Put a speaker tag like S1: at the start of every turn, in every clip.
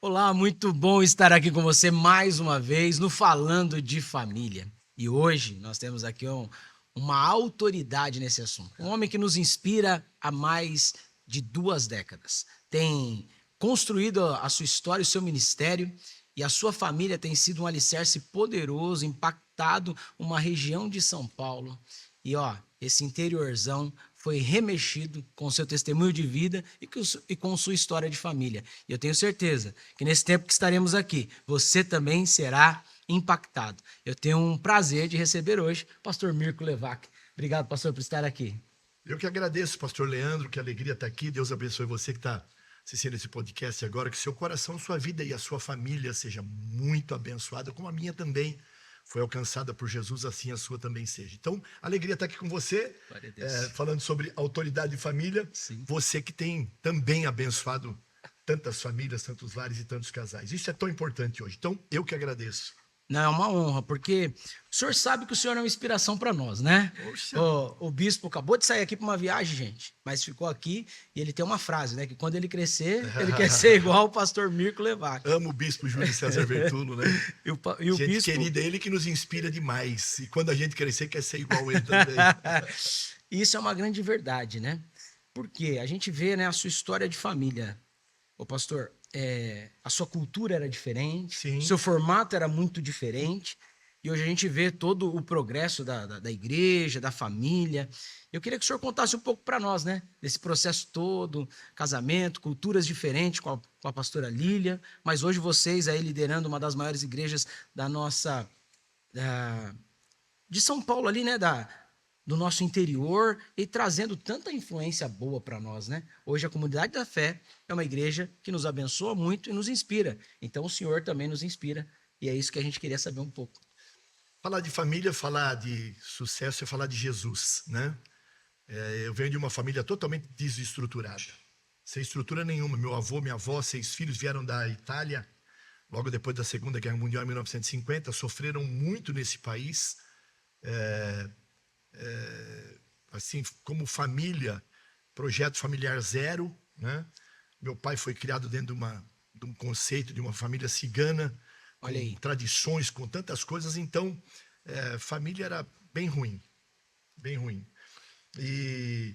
S1: Olá, muito bom estar aqui com você mais uma vez no Falando de Família. E hoje nós temos aqui uma autoridade nesse assunto. Um homem que nos inspira há mais de 2 décadas. Tem construído a sua história, o seu ministério, e a sua família tem sido um alicerce poderoso, impactado uma região de São Paulo. E esse interiorzão foi remexido com seu testemunho de vida e com sua história de família. E eu tenho certeza que nesse tempo que estaremos aqui, você também será impactado. Eu tenho um prazer de receber hoje o pastor Mirko Levac. Obrigado, pastor, por estar aqui.
S2: Eu que agradeço, pastor Leandro, que alegria estar aqui. Deus abençoe você que está assistindo esse podcast agora, que seu coração, sua vida e a sua família seja muito abençoada, como a minha também foi alcançada por Jesus, assim a sua também seja. Então, alegria estar aqui com você, falando sobre autoridade e família.
S1: Sim.
S2: Você que tem também abençoado tantas famílias, tantos lares e tantos casais. Isso é tão importante hoje. Então, eu que agradeço.
S1: Não, é uma honra, porque o senhor sabe que o senhor é uma inspiração para nós, né?
S2: Poxa.
S1: O bispo acabou de sair aqui para uma viagem, gente, mas ficou aqui e ele tem uma frase, né? Que quando ele crescer, ele quer ser igual o pastor Mirko Levac.
S2: Amo o bispo Júlio César Vertulo, né?
S1: E o
S2: Gente
S1: bispo...
S2: querida, ele que nos inspira demais. E quando a gente crescer, quer ser igual ele também.
S1: Isso é uma grande verdade, né? Porque a gente vê, né, a sua história de família. Ô, pastor, a sua cultura era diferente,
S2: Sim.
S1: seu formato era muito diferente, e hoje a gente vê todo o progresso da igreja, da família. Eu queria que o senhor contasse um pouco para nós, né, desse processo todo, casamento, culturas diferentes com a pastora Lília, mas hoje vocês aí liderando uma das maiores igrejas da nossa... de São Paulo ali, né, do nosso interior, e trazendo tanta influência boa para nós, né? Hoje a Comunidade da Fé é uma igreja que nos abençoa muito e nos inspira. Então o Senhor também nos inspira, e é isso que a gente queria saber um pouco.
S2: Falar de família, falar de sucesso é falar de Jesus, né? Eu venho de uma família totalmente desestruturada, sem estrutura nenhuma. Meu avô, minha avó, 6 filhos vieram da Itália, logo depois da Segunda Guerra Mundial, em 1950, sofreram muito nesse país. Assim, como família, projeto familiar zero, né? Meu pai foi criado dentro de um conceito de uma família cigana,
S1: Olha aí.
S2: com tradições, com tantas coisas. Então, família era bem ruim, bem ruim. E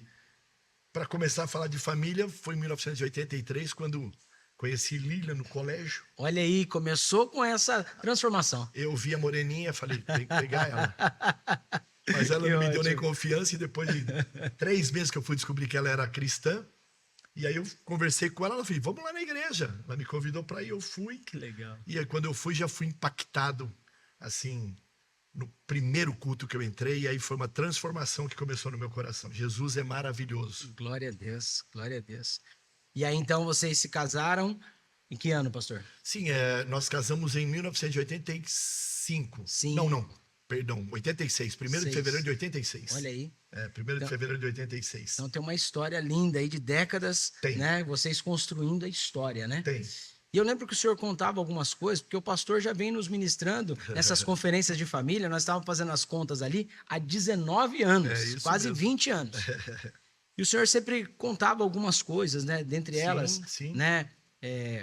S2: para começar a falar de família, foi em 1983, quando conheci Lília no colégio.
S1: Olha aí, começou com essa transformação.
S2: Eu vi a moreninha, falei, tem que pegar ela. Mas ela não me deu nem confiança, e depois de 3 meses que eu fui descobrir que ela era cristã, e aí eu conversei com ela, ela falou, vamos lá na igreja. Ela me convidou para ir, eu fui.
S1: Que legal.
S2: E aí quando eu fui, já fui impactado, assim, no primeiro culto que eu entrei, e aí foi uma transformação que começou no meu coração. Jesus é maravilhoso.
S1: Glória a Deus, glória a Deus. E aí então vocês se casaram em que ano, pastor?
S2: Sim, nós casamos em 1985.
S1: Sim.
S2: Não. Perdão, 86, 1º de fevereiro de 86.
S1: Olha aí.
S2: 1º de fevereiro de 86.
S1: Então tem uma história linda aí de décadas,
S2: Tem.
S1: né? Vocês construindo a história, né?
S2: Tem.
S1: E eu lembro que o senhor contava algumas coisas, porque o pastor já vem nos ministrando nessas conferências de família. Nós estávamos fazendo as contas ali há 19 anos,
S2: Isso
S1: quase
S2: mesmo.
S1: 20 anos. E o senhor sempre contava algumas coisas, né? Dentre elas,
S2: sim.
S1: né?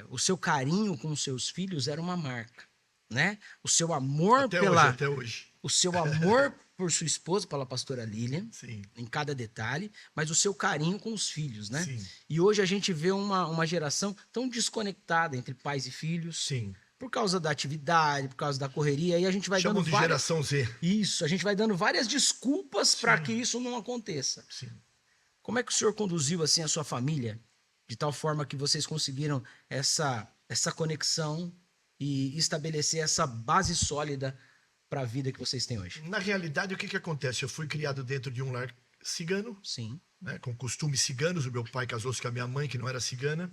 S1: O seu carinho com os seus filhos era uma marca, né? O seu amor
S2: Até hoje.
S1: O seu amor por sua esposa, pela pastora Lília,
S2: Sim.
S1: em cada detalhe, mas o seu carinho com os filhos, né?
S2: Sim.
S1: E hoje a gente vê uma geração tão desconectada entre pais e filhos.
S2: Sim.
S1: Por causa da atividade, por causa da correria, e a gente vai
S2: Chamam
S1: dando
S2: de geração Z.
S1: Isso, a gente vai dando várias desculpas para que isso não aconteça.
S2: Sim.
S1: Como é que o senhor conduziu assim a sua família, de tal forma que vocês conseguiram essa conexão e estabelecer essa base sólida para a vida que vocês têm hoje?
S2: Na realidade, o que acontece? Eu fui criado dentro de um lar cigano,
S1: Sim.
S2: né, com costumes ciganos. O meu pai casou-se com a minha mãe, que não era cigana,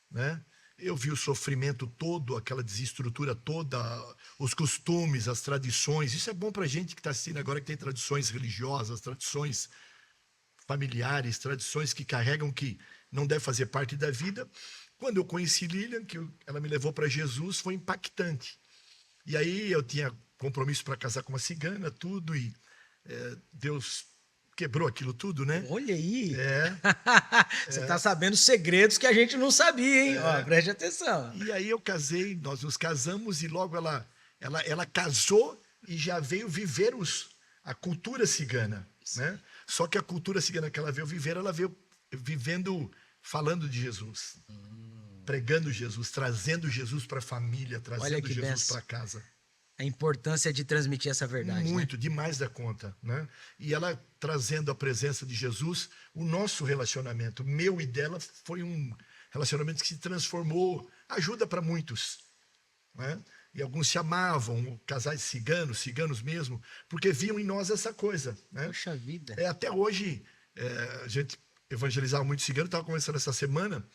S2: né? Eu vi o sofrimento todo, aquela desestrutura toda, os costumes, as tradições. Isso é bom para a gente que está assistindo agora, que tem tradições religiosas, tradições familiares, tradições que carregam, que não deve fazer parte da vida. Quando eu conheci Lilian, que ela me levou para Jesus, foi impactante. E aí eu tinha compromisso para casar com uma cigana, tudo, e Deus quebrou aquilo tudo, né?
S1: Olha aí.
S2: É.
S1: Você tá sabendo segredos que a gente não sabia, hein? Ó, preste atenção.
S2: E aí eu casei, nós nos casamos e logo ela casou e já veio viver a cultura cigana, né? Só que a cultura cigana que ela veio viver, ela veio vivendo, falando de Jesus, pregando Jesus, trazendo Jesus para a família, trazendo
S1: que
S2: Jesus
S1: benção.
S2: para casa.
S1: A importância de transmitir essa verdade,
S2: Muito,
S1: né?
S2: demais da conta, né? E ela trazendo a presença de Jesus, o nosso relacionamento, meu e dela, foi um relacionamento que se transformou, ajuda para muitos, né? E alguns chamavam casais ciganos mesmo, porque viam em nós essa coisa, né?
S1: Poxa vida.
S2: Até hoje, a gente evangelizava muito cigano, estava conversando essa semana,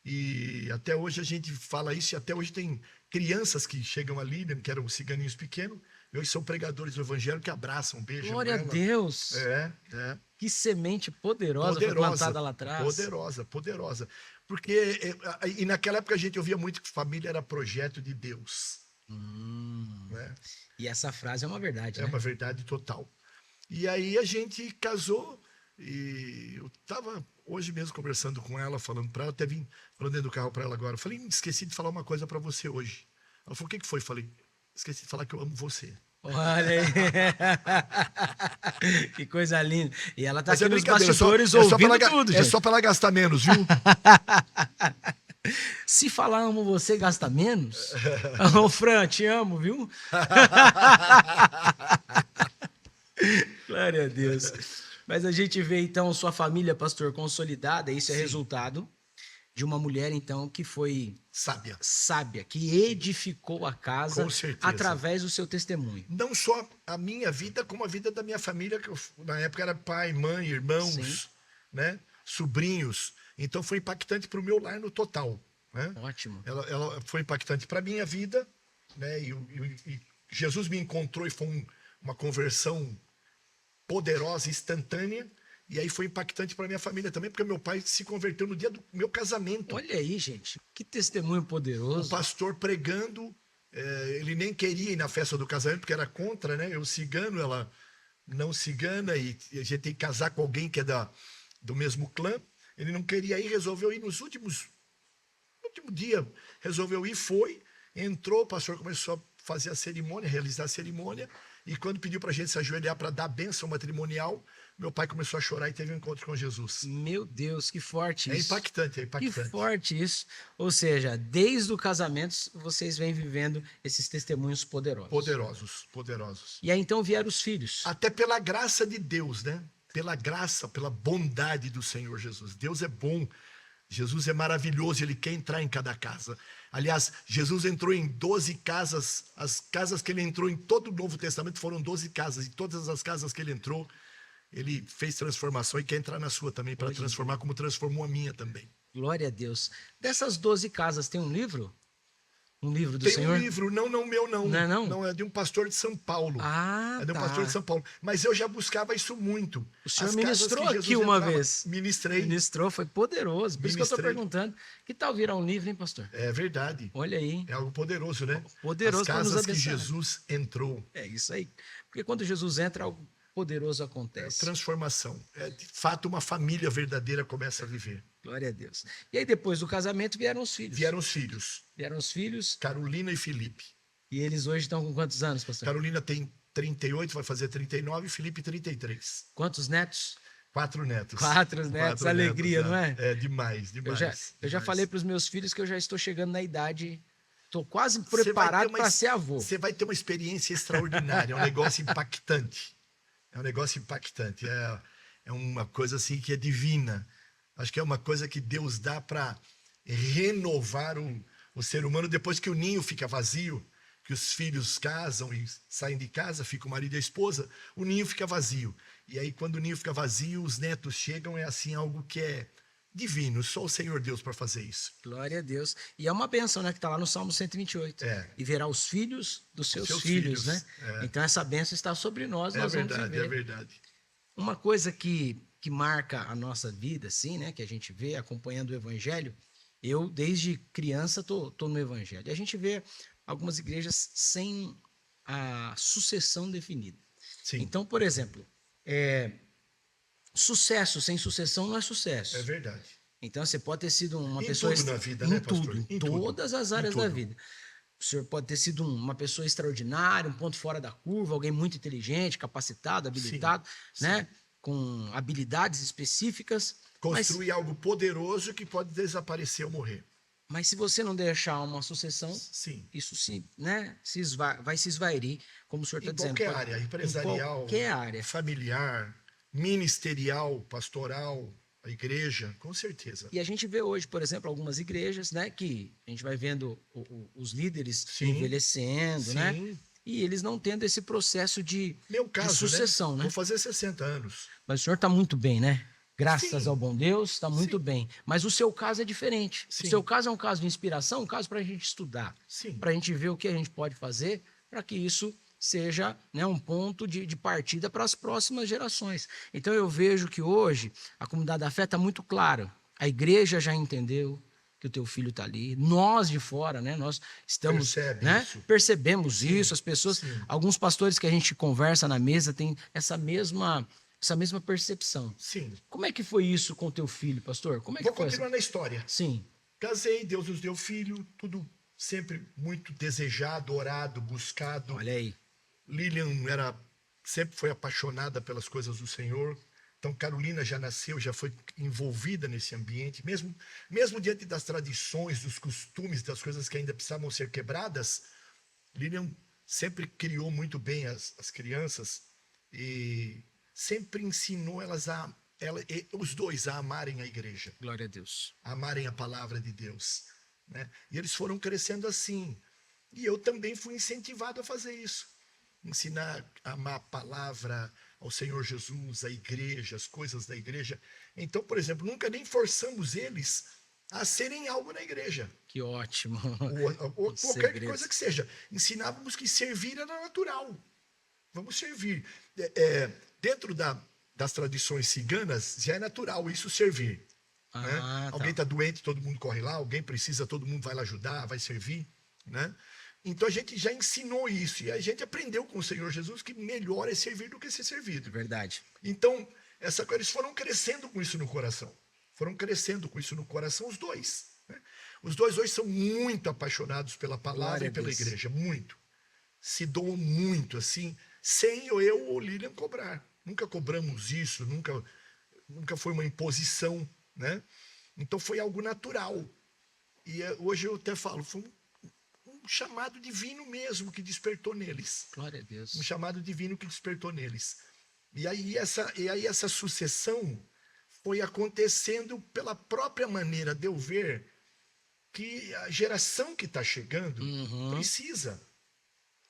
S2: e até hoje a gente fala isso, e até hoje tem crianças que chegam ali, né, que eram ciganinhos pequenos, e hoje são pregadores do evangelho que abraçam, beijam
S1: Glória a
S2: ela.
S1: Deus.
S2: É.
S1: Que semente poderosa foi plantada lá atrás.
S2: Poderosa. Porque, e naquela época a gente ouvia muito que família era projeto de Deus. Né?
S1: E essa frase é uma verdade,
S2: É
S1: né?
S2: uma verdade total. E aí a gente casou, e eu estava hoje mesmo conversando com ela, falando para ela, até vim falando dentro do carro para ela agora. Falei, esqueci de falar uma coisa para você hoje. Ela falou, o que foi? Falei, esqueci de falar que eu amo você.
S1: Olha aí. Que coisa linda. E ela tá
S2: Mas
S1: aqui nos
S2: brincadeira,
S1: bastidores ouvindo tudo, gente.
S2: só para ela gastar menos, viu?
S1: Se falar amo você, gasta menos? Ô, Fran, te amo, viu? Glória a Deus. Mas a gente vê, então, sua família, pastor, consolidada. Isso é resultado de uma mulher, então, que foi sábia, que edificou a casa
S2: Com certeza.
S1: através do seu testemunho.
S2: Não só a minha vida, como a vida da minha família, que na época era pai, mãe, irmãos, né? Sobrinhos. Então foi impactante para o meu lar no total. Né?
S1: Ótimo.
S2: Ela foi impactante para a minha vida, né? E Jesus me encontrou e foi uma conversão poderosa, instantânea. E aí foi impactante para minha família também, porque meu pai se converteu no dia do meu casamento.
S1: Olha aí, gente, que testemunho poderoso.
S2: O pastor pregando, ele nem queria ir na festa do casamento, porque era contra, né? Eu cigano, ela não cigana, e a gente tem que casar com alguém que é do mesmo clã. Ele não queria ir, resolveu ir no último dia, resolveu ir, foi, entrou, o pastor começou a fazer a cerimônia, realizar a cerimônia, e quando pediu para a gente se ajoelhar para dar a bênção matrimonial, meu pai começou a chorar e teve um encontro com Jesus.
S1: Meu Deus, que forte isso.
S2: É impactante.
S1: Que forte isso. Ou seja, desde o casamento, vocês vêm vivendo esses testemunhos poderosos.
S2: Poderosos.
S1: E aí então vieram os filhos.
S2: Até pela graça de Deus, né? Pela graça, pela bondade do Senhor Jesus. Deus é bom. Jesus é maravilhoso, ele quer entrar em cada casa. Aliás, Jesus entrou em 12 casas, as casas que ele entrou em todo o Novo Testamento foram 12 casas, e todas as casas que ele entrou, ele fez transformação e quer entrar na sua também, para transformar como transformou a minha também.
S1: Glória a Deus. Dessas 12 casas, tem um livro? Um livro do
S2: Tem
S1: Senhor?
S2: Um livro, não meu não.
S1: Não,
S2: é de um pastor de São Paulo. É de um pastor de São Paulo. Mas eu já buscava isso muito.
S1: O senhor ministrou aqui uma vez.
S2: Ministrei.
S1: Ministrou, foi poderoso. Por isso que eu estou perguntando. Que tal virar um livro, hein, pastor?
S2: É verdade.
S1: Olha aí.
S2: É algo poderoso, né?
S1: Poderoso para nos abençoar.
S2: As casas que Jesus entrou.
S1: É isso aí. Porque quando Jesus entra, algo poderoso acontece.
S2: Transformação. De fato, uma família verdadeira começa a viver.
S1: Glória a Deus. E aí, depois do casamento, vieram os filhos.
S2: Vieram os filhos. Carolina e Felipe.
S1: E eles hoje estão com quantos anos, pastor?
S2: Carolina tem 38, vai fazer 39, e Felipe 33.
S1: Quantos netos?
S2: 4 netos.
S1: 4 netos, alegria, não é?
S2: É demais.
S1: Eu já falei para os meus filhos que eu já estou chegando na idade, estou quase preparado para ser avô.
S2: Você vai ter uma experiência extraordinária, é um negócio impactante. É uma coisa assim que é divina. Acho que é uma coisa que Deus dá para renovar o ser humano depois que o ninho fica vazio, que os filhos casam e saem de casa, fica o marido e a esposa, o ninho fica vazio. E aí, quando o ninho fica vazio, os netos chegam, é assim algo que é divino, só o Senhor Deus para fazer isso.
S1: Glória a Deus. E é uma bênção, né, que está lá no Salmo 128. E verá os filhos dos seus filhos, né? Então essa bênção está sobre nós, nós vamos viver.
S2: É verdade.
S1: Uma coisa que marca a nossa vida, assim, né, que a gente vê acompanhando o Evangelho, eu desde criança tô no Evangelho. E a gente vê algumas igrejas sem a sucessão definida.
S2: Sim.
S1: Então, por exemplo, sucesso sem sucessão não é sucesso.
S2: É verdade.
S1: Então, você pode ter sido uma
S2: Em
S1: pessoa...
S2: tudo na vida,
S1: em
S2: né,
S1: tudo,
S2: pastor?
S1: em
S2: Em tudo.
S1: todas as
S2: Em
S1: áreas da
S2: tudo.
S1: vida. O senhor pode ter sido uma pessoa extraordinária, um ponto fora da curva, alguém muito inteligente, capacitado, habilitado, né? Com habilidades específicas.
S2: Construir algo poderoso que pode desaparecer ou morrer.
S1: Mas se você não deixar uma sucessão,
S2: Sim.
S1: isso sim, né? Vai se esvairir, como o senhor está
S2: Em
S1: dizendo.
S2: qualquer área, empresarial,
S1: Em qualquer área.
S2: familiar, ministerial, pastoral, a igreja, com certeza.
S1: E a gente vê hoje, por exemplo, algumas igrejas, né? Que a gente vai vendo os líderes
S2: Sim.
S1: envelhecendo, né?
S2: Sim.
S1: E eles não tendo esse processo de sucessão, né?
S2: Vou fazer 60 anos.
S1: Mas o senhor está muito bem, né? Graças
S2: Sim.
S1: ao bom Deus, está muito
S2: Sim.
S1: bem. Mas o seu caso é diferente.
S2: Sim.
S1: O seu caso é um caso de inspiração, um caso para a gente estudar.
S2: Sim.
S1: Para a gente ver o que a gente pode fazer para que isso seja, né, um ponto de partida para as próximas gerações. Então eu vejo que hoje a comunidade da fé está muito clara. A igreja já entendeu que o teu filho está ali. Nós de fora, né? Nós estamos, né? Percebemos
S2: Sim.
S1: isso. As pessoas,
S2: Sim.
S1: alguns pastores que a gente conversa na mesa têm essa mesma percepção.
S2: Sim.
S1: Como é que foi isso com o teu filho, pastor? Como é que
S2: Vou
S1: foi
S2: continuar na história.
S1: Sim.
S2: Casei, Deus nos deu filho, tudo sempre muito desejado, orado, buscado.
S1: Olha aí.
S2: Lilian sempre foi apaixonada pelas coisas do Senhor. Então, Carolina já nasceu, já foi envolvida nesse ambiente. Mesmo diante das tradições, dos costumes, das coisas que ainda precisavam ser quebradas, Lilian sempre criou muito bem as crianças e sempre ensinou os dois a amarem a igreja.
S1: Glória a Deus.
S2: A amarem a palavra de Deus. Né? E eles foram crescendo assim. E eu também fui incentivado a fazer isso. Ensinar a amar a palavra, ao Senhor Jesus, a igreja, as coisas da igreja. Então, por exemplo, nunca nem forçamos eles a serem algo na igreja.
S1: Que ótimo.
S2: Ou qualquer coisa que seja. Ensinávamos que servir era natural. Vamos servir. Dentro das tradições ciganas, já é natural isso servir. Né?
S1: Tá.
S2: Alguém está doente, todo mundo corre lá. Alguém precisa, todo mundo vai lá ajudar, vai servir. Né? Então a gente já ensinou isso. E a gente aprendeu com o Senhor Jesus que melhor é servir do que ser servido.
S1: É verdade.
S2: Então, eles foram crescendo com isso no coração. Foram crescendo com isso no coração, os dois. Né? Os dois hoje são muito apaixonados pela palavra e pela igreja. Muito. Se doam muito, assim, sem eu ou Lilian cobrar. Nunca cobramos isso, nunca foi uma imposição, né? Então foi algo natural. E hoje eu até falo, foi um chamado divino mesmo que despertou neles.
S1: Glória a Deus.
S2: Um chamado divino que despertou neles. E aí essa sucessão foi acontecendo pela própria maneira de eu ver que a geração que está chegando precisa.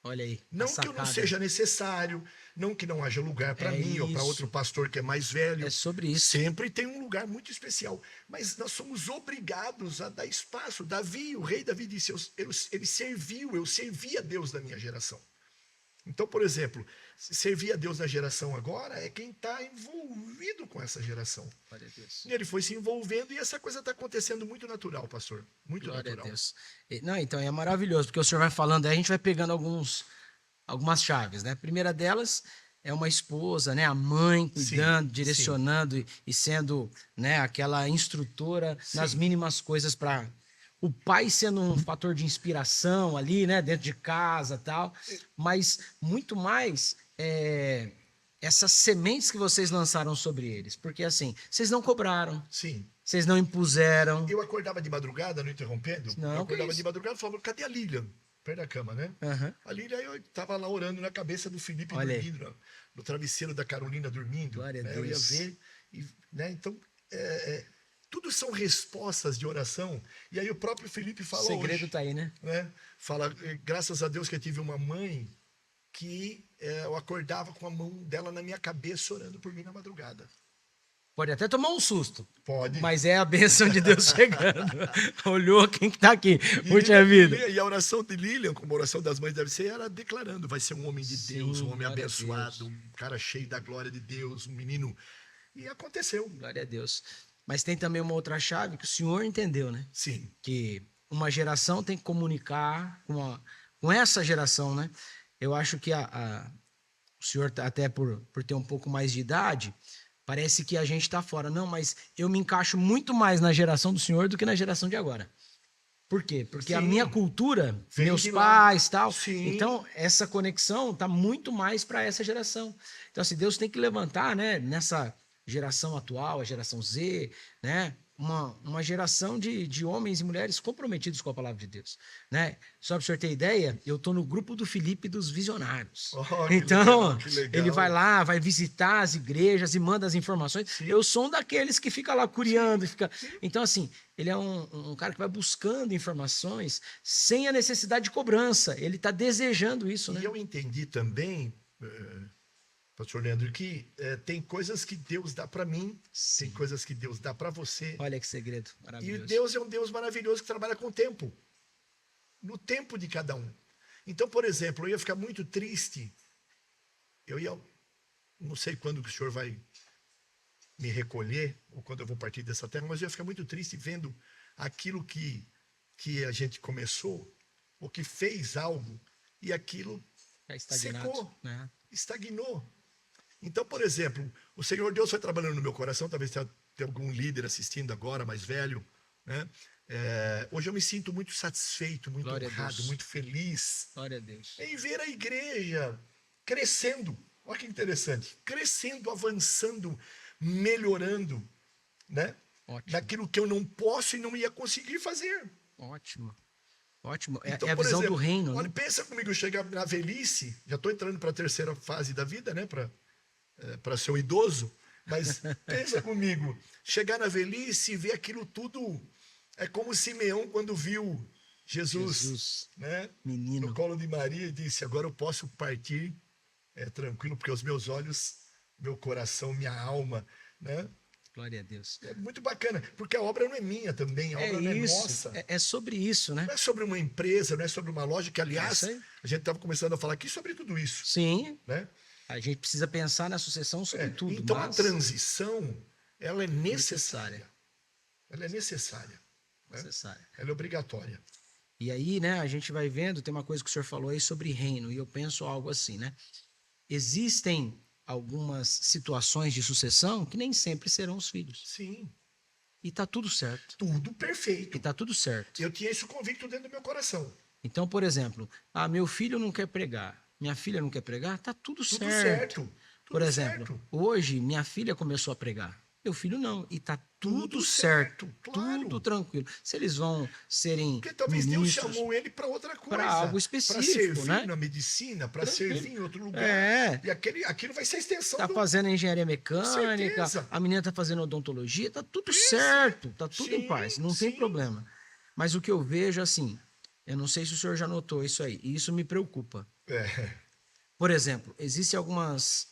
S1: Olha aí.
S2: Não que eu não seja necessário, não que não haja lugar para mim ou para outro pastor que é mais velho.
S1: É sobre isso.
S2: Sempre tem um lugar muito especial. Mas nós somos obrigados a dar espaço. Davi, o rei Davi disse, ele serviu, eu servi a Deus da minha geração. Então, por exemplo, servir a Deus na geração agora é quem está envolvido com essa geração.
S1: Glória a Deus.
S2: E ele foi se envolvendo e essa coisa está acontecendo muito natural, pastor. Muito
S1: Glória
S2: natural.
S1: A Deus. Não, então é maravilhoso, porque o senhor vai falando, aí a gente vai pegando algumas chaves, né? A primeira delas é uma esposa, né? A mãe cuidando, direcionando e sendo, né, aquela instrutora nas mínimas coisas para... O pai sendo um fator de inspiração ali, né, dentro de casa e tal, mas muito mais essas sementes que vocês lançaram sobre eles, porque assim, vocês não cobraram, vocês não impuseram.
S2: Eu acordava de madrugada, não interrompendo,
S1: não,
S2: eu acordava de madrugada e falava, cadê a Lilian? Perto da cama, né? A Lilian, eu estava lá orando na cabeça do Felipe dormindo, no travesseiro da Carolina dormindo.
S1: Glória
S2: né?
S1: a Deus.
S2: Eu ia ver, né? Então... tudo são respostas de oração. E aí o próprio Felipe fala hoje.
S1: O segredo está aí, né?
S2: Fala, graças a Deus que eu tive uma mãe que eu acordava com a mão dela na minha cabeça orando por mim na madrugada.
S1: Pode até tomar um susto.
S2: Pode.
S1: Mas é a bênção de Deus chegando. Olhou quem que está aqui. Puxa vida.
S2: E a oração de Lilian, como a oração das mães deve ser, ela declarando, vai ser um homem de Deus, um homem abençoado, um cara cheio da glória de Deus, um menino. E aconteceu.
S1: Glória a Deus. Mas tem também uma outra chave que o senhor entendeu, né?
S2: Sim.
S1: Que uma geração tem que comunicar com essa geração, né? Eu acho que o senhor, até por ter um pouco mais de idade, parece que a gente está fora. Não, mas eu me encaixo muito mais na geração do senhor do que na geração de agora. Por quê? Porque a
S2: Sim.
S1: minha cultura,
S2: Vem
S1: meus
S2: de lá.
S1: pais, tal.
S2: Sim.
S1: Então, essa conexão tá muito mais para essa geração. Então, assim, Deus tem que levantar, né, nessa geração atual, a geração Z, né, uma geração de homens e mulheres comprometidos com a palavra de Deus, né? Só para o senhor ter ideia, eu tô no grupo do Felipe dos Visionários.
S2: Oh, que
S1: Então,
S2: legal, que legal.
S1: ele vai lá, vai visitar as igrejas e manda as informações.
S2: Sim.
S1: Eu sou um daqueles que fica lá curiando. Fica... Então, assim, ele é um cara que vai buscando informações sem a necessidade de cobrança. Ele está desejando isso, né?
S2: E eu entendi também, pastor Leandro, que tem coisas que Deus dá para mim,
S1: Sim.
S2: tem coisas que Deus dá para você.
S1: Olha que segredo
S2: E
S1: maravilhoso.
S2: Deus é um Deus maravilhoso que trabalha com o tempo. No tempo de cada um. Então, por exemplo, eu ia ficar muito triste. Não sei quando que o senhor vai me recolher, ou quando eu vou partir dessa terra, mas eu ia ficar muito triste vendo aquilo que a gente começou, ou que fez algo, e aquilo
S1: Tá estagnado,
S2: secou,
S1: né?
S2: estagnou. Então, por exemplo, o Senhor Deus foi trabalhando no meu coração, talvez tenha algum líder assistindo agora, mais velho, né? Hoje eu me sinto muito satisfeito, muito
S1: Glória a
S2: honrado,
S1: Deus.
S2: muito feliz
S1: Glória a Deus.
S2: em ver a igreja crescendo. Olha que interessante, crescendo, avançando, melhorando, né?
S1: Ótimo.
S2: Naquilo que eu não posso e não ia conseguir fazer.
S1: Ótimo. Ótimo.
S2: Então,
S1: É a
S2: por
S1: visão
S2: exemplo,
S1: do reino,
S2: olha,
S1: né?
S2: pensa comigo, eu chegar na velhice, já estou entrando para a terceira fase da vida, né? Para ser um idoso, mas pensa comigo, chegar na velhice e ver aquilo tudo, é como Simeão quando viu Jesus. Né?
S1: Menino.
S2: No colo de Maria e disse, agora eu posso partir tranquilo, porque os meus olhos, meu coração, minha alma, né?
S1: Glória a Deus.
S2: É muito bacana, porque a obra não é minha também, a obra não é nossa.
S1: É sobre isso, né?
S2: Não é sobre uma empresa, não é sobre uma loja, que, aliás,
S1: É isso aí.
S2: a gente estava começando a falar aqui sobre tudo isso.
S1: Sim.
S2: Né?
S1: A gente precisa pensar na sucessão sobre tudo.
S2: Então,
S1: mas...
S2: a transição, ela é necessária.
S1: Necessária.
S2: Ela é necessária. Né?
S1: Necessária.
S2: Ela é obrigatória.
S1: E aí, né, a gente vai vendo, tem uma coisa que o senhor falou aí sobre reino, e eu penso algo assim, né? Existem algumas situações de sucessão que nem sempre serão os filhos.
S2: Sim.
S1: E tá tudo certo.
S2: Tudo perfeito.
S1: E tá tudo certo.
S2: Eu tinha isso convicto dentro do meu coração.
S1: Então, por exemplo, meu filho não quer pregar, minha filha não quer pregar, tá tudo certo.
S2: Certo.
S1: Por exemplo, hoje minha filha começou a pregar, meu filho não, e tá tudo certo,
S2: claro.
S1: tudo tranquilo. Se eles vão serem
S2: porque talvez
S1: ministros,
S2: Deus chamou ele para outra coisa,
S1: para algo específico,
S2: para servir
S1: né?
S2: na medicina, para servir em outro lugar. E aquilo vai ser a extensão
S1: tá fazendo engenharia mecânica, a menina tá fazendo odontologia, tá tudo certo, tá tudo em paz, não tem problema. Mas o que eu vejo assim, eu não sei se o senhor já notou isso aí, e isso me preocupa. Por exemplo, existem algumas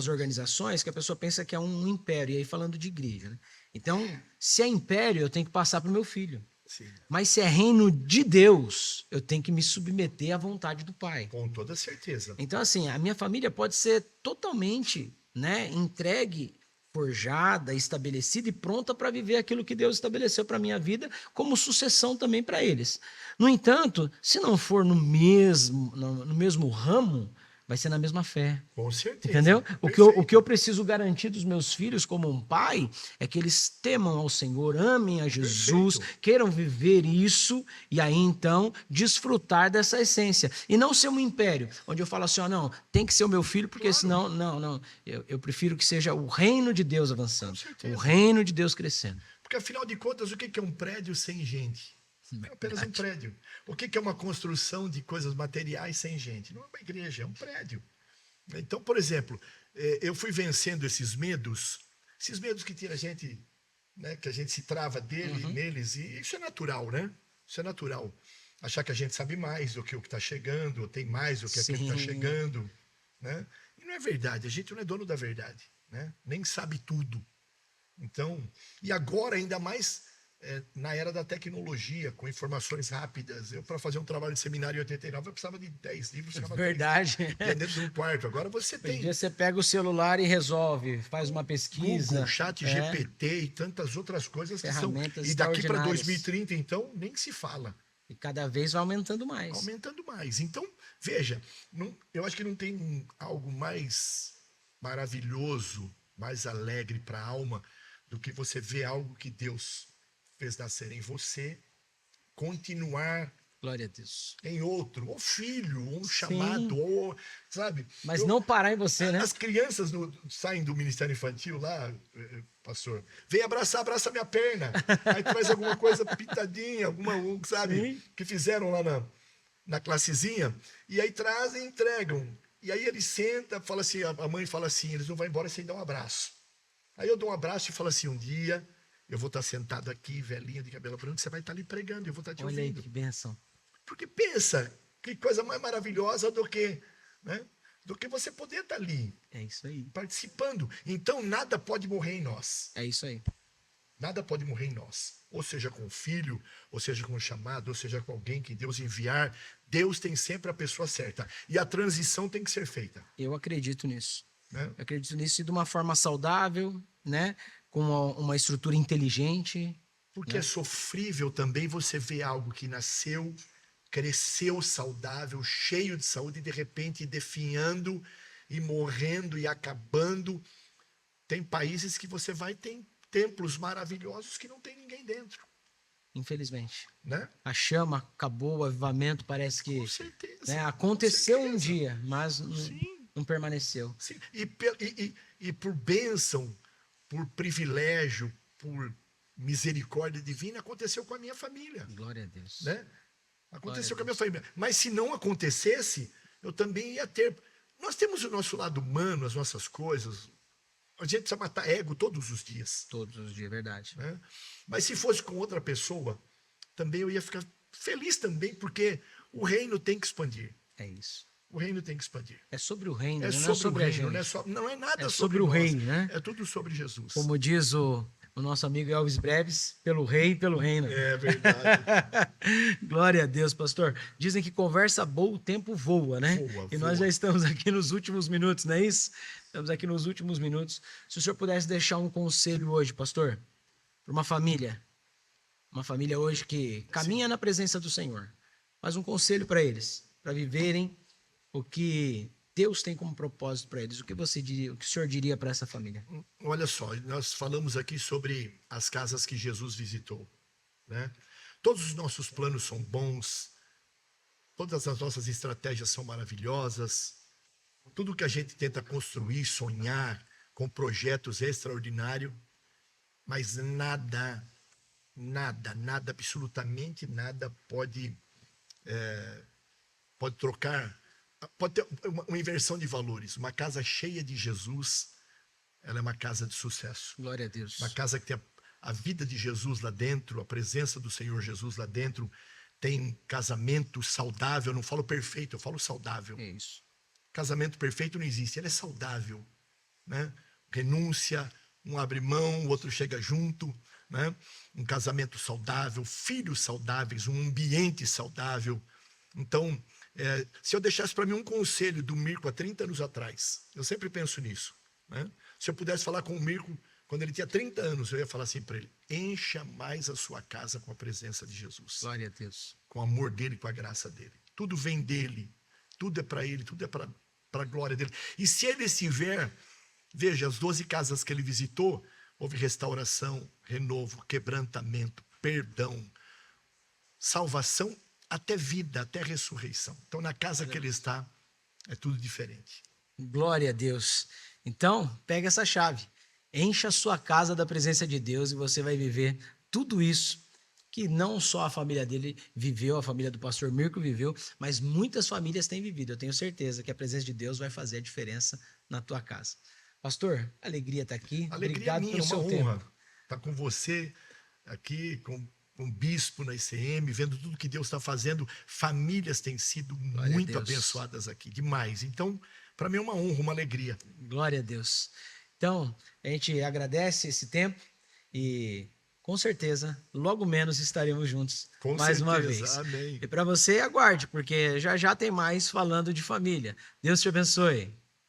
S1: organizações que a pessoa pensa que é um império, e aí falando de igreja, né? Então, se é império, eu tenho que passar para o meu filho.
S2: Sim.
S1: Mas se é reino de Deus, eu tenho que me submeter à vontade do Pai.
S2: Com toda certeza.
S1: Então, assim, a minha família pode ser totalmente, né, entregue, forjada, estabelecida e pronta para viver aquilo que Deus estabeleceu para a minha vida, como sucessão também para eles. No entanto, se não for no mesmo ramo, vai ser na mesma fé.
S2: Com certeza.
S1: Entendeu? O que eu preciso garantir dos meus filhos como um pai é que eles temam ao Senhor, amem a Jesus, queiram viver isso e aí então desfrutar dessa essência. E não ser um império, onde eu falo assim, não, tem que ser o meu filho, porque senão, não. Eu prefiro que seja o reino de Deus avançando, o reino de Deus crescendo.
S2: Porque afinal de contas, o que é um prédio sem gente? É apenas um prédio. O que é uma construção de coisas materiais sem gente? Não é uma igreja, é um prédio. Então, por exemplo, eu fui vencendo esses medos que tira a gente, né, que a gente se trava neles, e isso é natural, né? Isso é natural. Achar que a gente sabe mais do que o que está chegando, ou tem mais do que aquilo que está chegando. Né? E não é verdade, a gente não é dono da verdade, né? Nem sabe tudo. Então, e agora ainda mais na era da tecnologia, com informações rápidas. Eu, para fazer um trabalho de seminário em 89, eu precisava de 10 livros.
S1: Verdade.
S2: Dentro de um quarto. Agora você tem.
S1: Hoje em dia você pega o celular e resolve, faz uma pesquisa.
S2: Google, Chat GPT e tantas outras coisas que são.
S1: Ferramentas
S2: E daqui para
S1: extraordinárias.
S2: 2030, então, nem se fala.
S1: E cada vez vai aumentando mais.
S2: Aumentando mais. Então, veja, eu acho que não tem algo mais maravilhoso mais alegre para a alma do que você ver algo que Deus fez nascer em você, continuar
S1: Glória a Deus.
S2: em outro, ou filho, ou um
S1: Sim.
S2: chamado, ou, sabe?
S1: Mas não parar em você, né?
S2: As crianças saem do Ministério Infantil lá, pastor, vem abraça minha perna, aí traz alguma coisa pitadinha, sabe,
S1: Sim.
S2: que fizeram lá na classezinha, e aí trazem e entregam. E aí ele senta, fala assim, a mãe fala assim, eles não vão embora sem dar um abraço. Aí eu dou um abraço e falo assim, um dia eu vou estar sentado aqui, velhinho de cabelo branco, você vai estar ali pregando, eu vou estar te
S1: Olha aí
S2: ouvindo.
S1: que bênção.
S2: Porque pensa, que coisa mais maravilhosa do que, né, do que você poder estar ali,
S1: É isso aí.
S2: participando. Então nada pode morrer em nós.
S1: É isso aí.
S2: Nada pode morrer em nós. Ou seja com o filho, ou seja com o chamado, ou seja com alguém que Deus enviar. Deus tem sempre a pessoa certa. E a transição tem que ser feita.
S1: Eu acredito nisso.
S2: Né?
S1: Eu acredito nisso e de uma forma saudável, né? Com uma estrutura inteligente.
S2: Porque é sofrível também você ver algo que nasceu, cresceu saudável, cheio de saúde, e de repente definhando e morrendo e acabando. Tem países que você vai, tem templos maravilhosos que não tem ninguém dentro.
S1: Infelizmente.
S2: Né?
S1: A chama acabou, o avivamento parece que
S2: Com certeza.
S1: né, aconteceu
S2: com
S1: um
S2: certeza.
S1: dia, mas não permaneceu.
S2: Sim. E por bênção, por privilégio, por misericórdia divina, aconteceu com a minha família.
S1: Glória a Deus.
S2: Né? Aconteceu
S1: Glória
S2: com
S1: a
S2: a minha família. Mas se não acontecesse, eu também ia ter. Nós temos o nosso lado humano, as nossas coisas. A gente precisa matar ego todos os dias.
S1: Todos os dias, verdade.
S2: Né? Mas se fosse com outra pessoa, também eu ia ficar feliz também, porque o reino tem que expandir.
S1: É isso.
S2: O reino tem que expandir.
S1: É sobre o reino,
S2: É
S1: não é
S2: sobre
S1: sobre
S2: o
S1: a
S2: reino,
S1: gente.
S2: não é nada
S1: É
S2: sobre
S1: sobre o
S2: nós.
S1: reino, né?
S2: É tudo sobre Jesus.
S1: Como diz o nosso amigo Elvis Breves, pelo rei e pelo reino.
S2: É verdade.
S1: Glória a Deus, pastor. Dizem que conversa boa, o tempo voa, né?
S2: Voa,
S1: E nós
S2: voa.
S1: já estamos aqui nos últimos minutos, não é isso? Estamos aqui nos últimos minutos. Se o senhor pudesse deixar um conselho hoje, pastor, para uma família hoje que caminha na presença do Senhor, mas um conselho para eles, para viverem o que Deus tem como propósito para eles. O que você diria, o que o senhor diria para essa família?
S2: Olha só, nós falamos aqui sobre as casas que Jesus visitou. Né? Todos os nossos planos são bons, todas as nossas estratégias são maravilhosas, tudo que a gente tenta construir, sonhar com projetos extraordinários, mas nada, absolutamente nada pode trocar, pode ter uma inversão de valores. Uma casa cheia de Jesus, ela é uma casa de sucesso.
S1: Glória a Deus.
S2: Uma casa que tem a vida de Jesus lá dentro, a presença do Senhor Jesus lá dentro, tem casamento saudável, não falo perfeito, eu falo saudável.
S1: É isso.
S2: Casamento perfeito não existe, ele é saudável. Né? Renúncia, um abre mão, o outro chega junto. Né? Um casamento saudável, filhos saudáveis, um ambiente saudável. Então, se eu deixasse para mim um conselho do Mirko há 30 anos atrás, eu sempre penso nisso. Né? Se eu pudesse falar com o Mirko quando ele tinha 30 anos, eu ia falar assim para ele: encha mais a sua casa com a presença de Jesus.
S1: Glória a Deus.
S2: Com o amor dele, com a graça dele. Tudo vem dele, tudo é para ele, tudo é para a glória dele. E se ele estiver, veja, as 12 casas que ele visitou, houve restauração, renovo, quebrantamento, perdão, salvação, até vida, até ressurreição. Então, na casa que ele está, é tudo diferente.
S1: Glória a Deus. Então, pega essa chave. Encha a sua casa da presença de Deus e você vai viver tudo isso que não só a família dele viveu, a família do pastor Mirko viveu, mas muitas famílias têm vivido. Eu tenho certeza que a presença de Deus vai fazer a diferença na tua casa. Pastor, alegria estar aqui.
S2: Alegria
S1: Obrigado
S2: minha,
S1: pelo
S2: uma
S1: seu
S2: honra
S1: tempo.
S2: estar com você aqui, com o bispo na ICM, vendo tudo que Deus está fazendo. Famílias têm sido
S1: Glória a
S2: muito
S1: Deus.
S2: abençoadas aqui, demais. Então, para mim é uma honra, uma alegria.
S1: Glória a Deus. Então, a gente agradece esse tempo e com certeza, logo menos estaremos juntos
S2: Com
S1: mais uma
S2: certeza,
S1: vez.
S2: amém.
S1: E para você, aguarde, porque já já tem mais falando de família. Deus te abençoe.